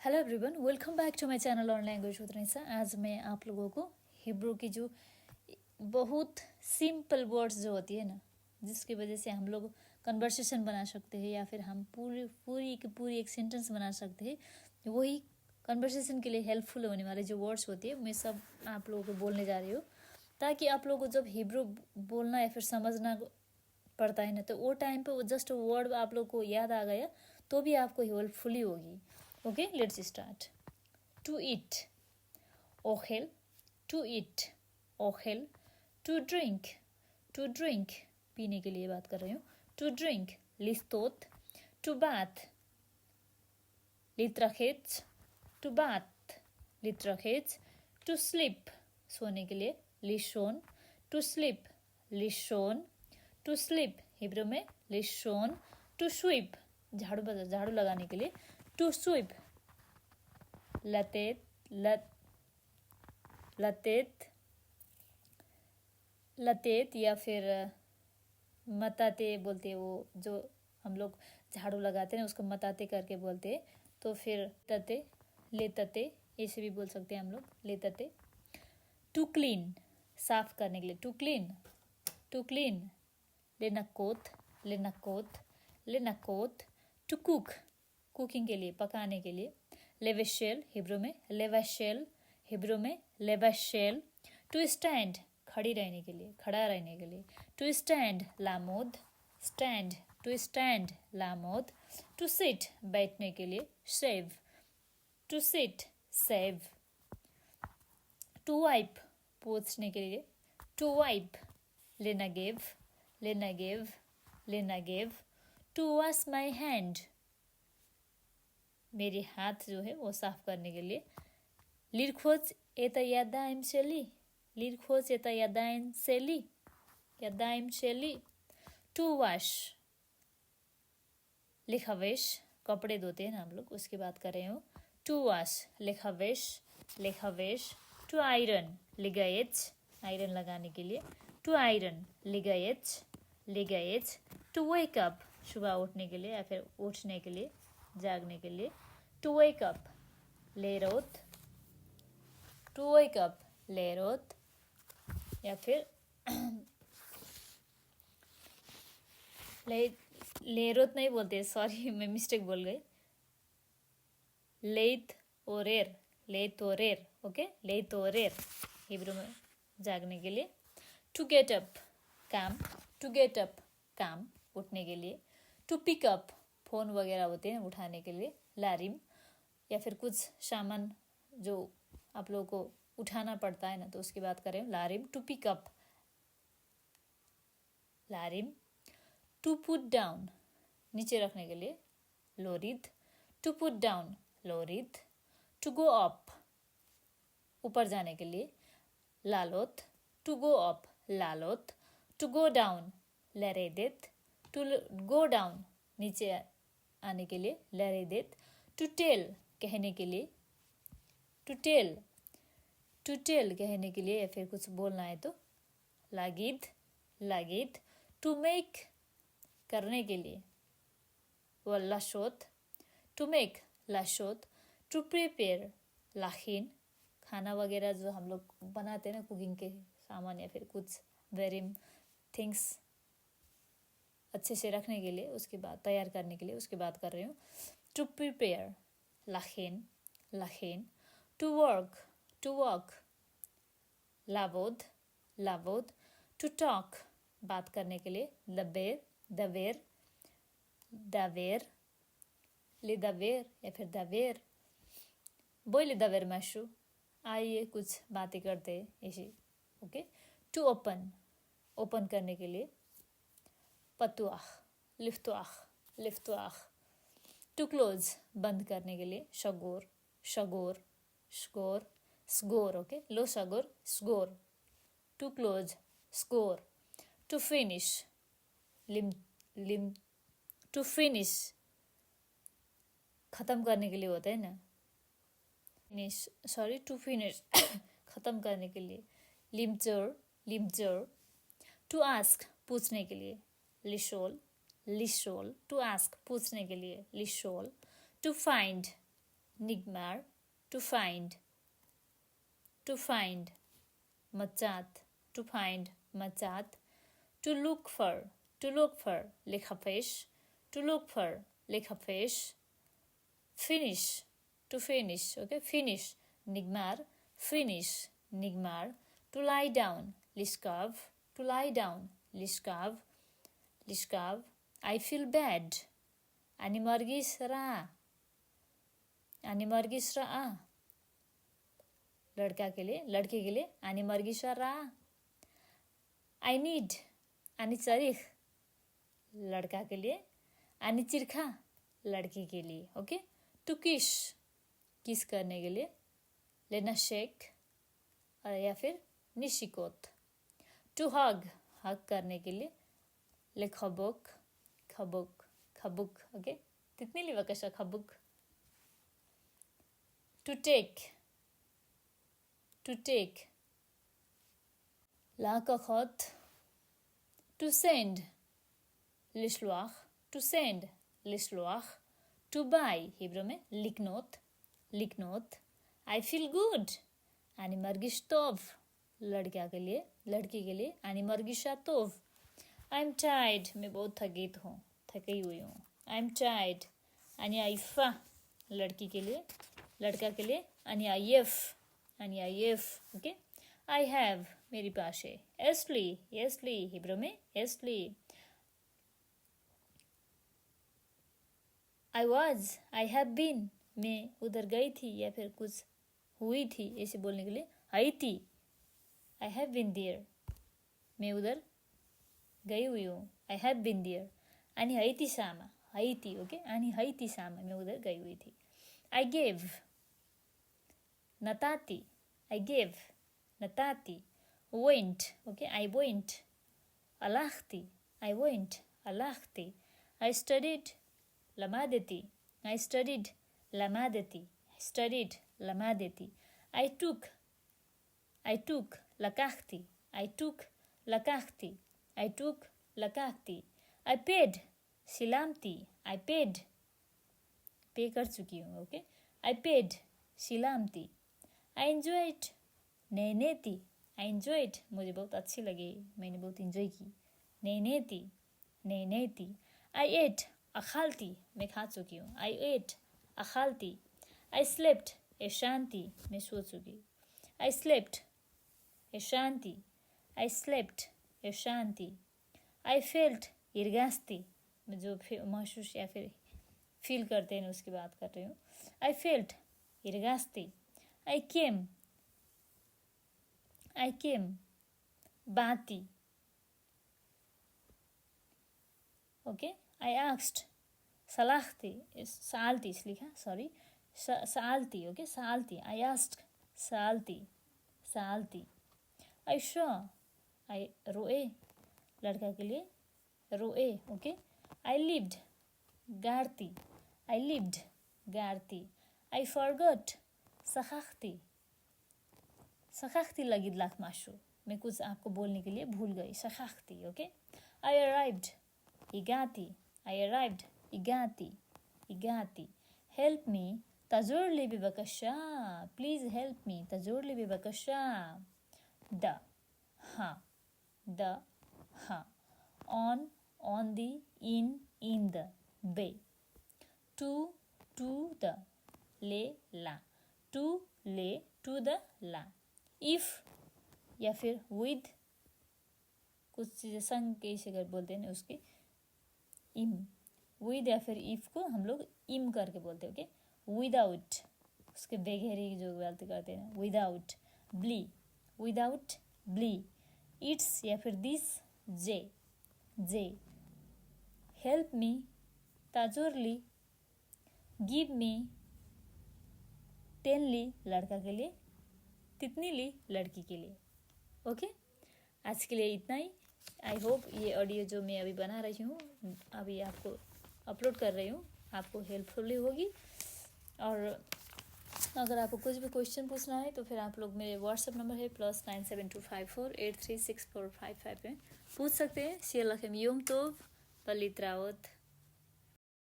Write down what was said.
Hello everyone, welcome back to my channel on language with Nisha. आज मैं आप लोगों को हिब्रू की जो बहुत सिंपल वर्ड्स जो होती है ना, जिसकी वजह से हम लोग कन्वर्सेशन बना सकते हैं या फिर हम पूरी एक सेंटेंस बना सकते हैं, वही कन्वर्सेशन के लिए हेल्पफुल होने वाले जो वर्ड्स होती है मैं सब आप लोगों को बोलने जा रही हूँ, ताकि आप लोगों को जब हिब्रू बोलना या फिर समझना पड़ता है ना, तो वो टाइम पे वो जस्ट वर्ड आप लोग को याद आ गया तो भी आपको हेल्पफुली होगी। Okay, let's start. To eat, ochel. To eat, ochel. To drink, पीने के लिए बात कर रही हूँ. To drink, listot. To bath, litrachets. To bath, litrachets. To sleep, सोने के लिए लिशोन. To sleep, लिशोन. To sleep, Hebrew में लिशोन. To sweep, झाड़ू लगाने के लिए. To sweep, लतेत या फिर मताते बोलते हैं, वो जो हम लोग झाड़ू लगाते हैं उसको मताते करके बोलते हैं। तो फिर तते, लेतते ऐसे भी बोल सकते हैं हम लोग, लेतते। टू क्लीन, साफ करने के लिए. टू क्लीन, लेनकोत. टू कुक, कुकिंग के लिए, पकाने के लिए. लेवेशेल, हिब्रू में लेवेशेल. टू स्टैंड, खड़ा रहने के लिए. टू स्टैंड, लामोद. टू सिट, बैठने के लिए, सेव. टू वाइप, पोंछने के लिए. टू वाइप, लेनागेव. टू वॉश माई हैंड, मेरे हाथ जो है वो साफ करने के लिए. लिरखोज एता यादाइम सेली. टू वॉश, लिखावेश, कपड़े धोते हैं ना हम लोग, उसकी बात कर रहे हूँ. टू वॉश, लिखावेश. टू आयरन, लिगाएच, आयरन लगाने के लिए. टू आयरन, लिगाएच. टू वेक अप, सुबह उठने के लिए या फिर उठने के लिए, जागने के लिए. टू वेक अप, लेरोत. या फिर लेरोत नहीं बोलते, सॉरी मैं मिस्टेक बोल गई. लेत ओरेर, ओके, लेत ओरेर हिब्रू में जागने के लिए. टू गेट अप, काम, उठने के लिए. टू पिक अप, फोन वगैरह होते हैं उठाने के लिए. लारिम, या फिर कुछ सामान जो आप लोगों को उठाना पड़ता है ना, तो उसकी बात करें. लारिम, टू पिक अप, लारिम. टू पुट डाउन, नीचे रखने के लिए, लोरिद. टू पुट डाउन, लोरिद. टू गो अप, ऊपर जाने के लिए, लालोत. टू गो अप, लालोत. टू गो डाउन, लरेदेत. टू गो डाउन, नीचे आने के लिए, लरेदेत. टू टेल, कहने के लिए. टू टेल कहने के लिए या फिर कुछ बोलना है तो लागिद. टू मेक, करने के लिए, वो लाशोत. टू मेक, लाशोत. टू प्रिपेयर, लाखिन, खाना वगैरह जो हम लोग बनाते हैं ना, कुकिंग के सामान या फिर कुछ वेरी थिंग्स अच्छे से रखने के लिए, उसके बाद तैयार करने के लिए, उसकी बात कर रही हूँ. टू प्रिपेयर, लाखिन. टू वर्क, लावोद. टू टॉक, बात करने के लिए, दावेर, या फिर दावेर. बोले दावेर माशू, आइए कुछ बातें करते हैं ऐसे, ओके. टू ओपन करने के लिए, पतुआख, लिफ्तुआख. टू क्लोज, बंद करने के लिए, स्गोर, ओके, लो स्गोर. टू क्लोज, स्कोर. टू फिनिश, टू फिनिश, खत्म करने के लिए होता है ना, टू फिनिश खत्म करने के लिए, लिमजर. टू आस्क, पूछने के लिए, लिशोल. टू आस्क, पूछने के लिए, लिशोल. टू फाइंड, निगमार, to find, to find, मचात, to find, मचात, to look for, लिखफेश, to look for, लिखफेश, finish, to finish, okay, finish, निगमार, finish, निगमार, to lie down, लिस्काव, to lie down, लिस्काव, लिस्काव, I feel bad, אני מרגיש רע, אני מרגיש רע, लड़का के लिए, लड़के के लिए, אני מרגישה רע, I need, אני צריך, लड़का के लिए, אני चिरखा, लड़की के लिए, ओके, to किस करने के लिए, लेना शेक, या फिर निशिकोत, to hug करने के लिए, ले खबुक, ओके, कितनी ली वकशा खबुक, to take, ला का खत, to send, लिशलवाख, to send, लिशलवाख, to buy, Hebrew में लिकनोत, I feel good, आणि मर्गिश तोव, लड़का के लिए, लड़की के लिए, आणि मर्गिशा तोव, I'm tired, मैं बहुत थकी हुई हूँ, I'm tired, आणि आइफा, लड़की के लिए, लड़का के लिए, आणि आइफ, ओके, I have, मेरी पास है, यसली, हिब्रू में यसली, I have been, मैं उधर गई थी या फिर कुछ हुई थी, ऐसे बोलने के लिए आई थी, I have been there, मैं उधर गई हुई हूँ, I have been there, आणि आई थी सामा, ओके, आणि आई थी सामा, मैं उधर गई हुई थी, I gave, नताती, I gave, नताती, went, okay, I went, alachti, I went, alachti, I studied, lamadeti, I studied, lamadeti, I took, lakachti, I paid, शिलामती, I paid, पे कर चुकी हूँ, okay, I paid, शिलामती, I enjoyed, नैनेती, I enjoyed, मुझे बहुत अच्छी लगी, मैंने बहुत इंजॉय की, नैनेती, I ate, अखालती, मैं खा चुकी हूँ, I ate, अखालती, I slept, एशांति, मैं सो चुकी, I slept, एशांति, I felt, इर्गास्ती, मैं जो महसूस या फिर फील करते हैं उसकी बात कर रही हूँ, I felt, इर्गास्ती, I came, बाती, ओके, I asked, सालती लिखा, सॉरी, सालती, ओके, सालती, I asked, सालती, I saw, I रोए, लड़का के लिए रोए, ओके, I lived, गारती, I forgot, सखाख्ती लगिद लाख माशू, मैं कुछ आपको बोलने के लिए भूल गई, सखाख्ती, ओके, I arrived, इगाती, help me, तजुर ले बेबकशा, please help me, तजुर ले बेबकशा, द, हाँ, on the, in the, बे, to the, ले, ला, to the, ला, if या फिर with, कुछ चीज़ें संग के इसे अगर बोलते हैं उसके इम, with या फिर if को हम लोग इम करके बोलते हैं, ओके, without, उसके बगैर जो गलती करते हैं, without blee, it's या फिर this, J, help me, ताजुरली, give me, टेनली, लड़का के लिए, तितनी ली, लड़की के लिए, ओके, आज के लिए इतना ही। आई होप ये ऑडियो जो मैं अभी बना रही हूँ, अभी आपको अपलोड कर रही हूँ, आपको हेल्पफुल होगी। और अगर आपको कुछ भी क्वेश्चन पूछना है तो फिर आप लोग मेरे व्हाट्सएप नंबर है +97254836455 में पूछ सकते हैं। सियलखम योम तोब पलित्रावत।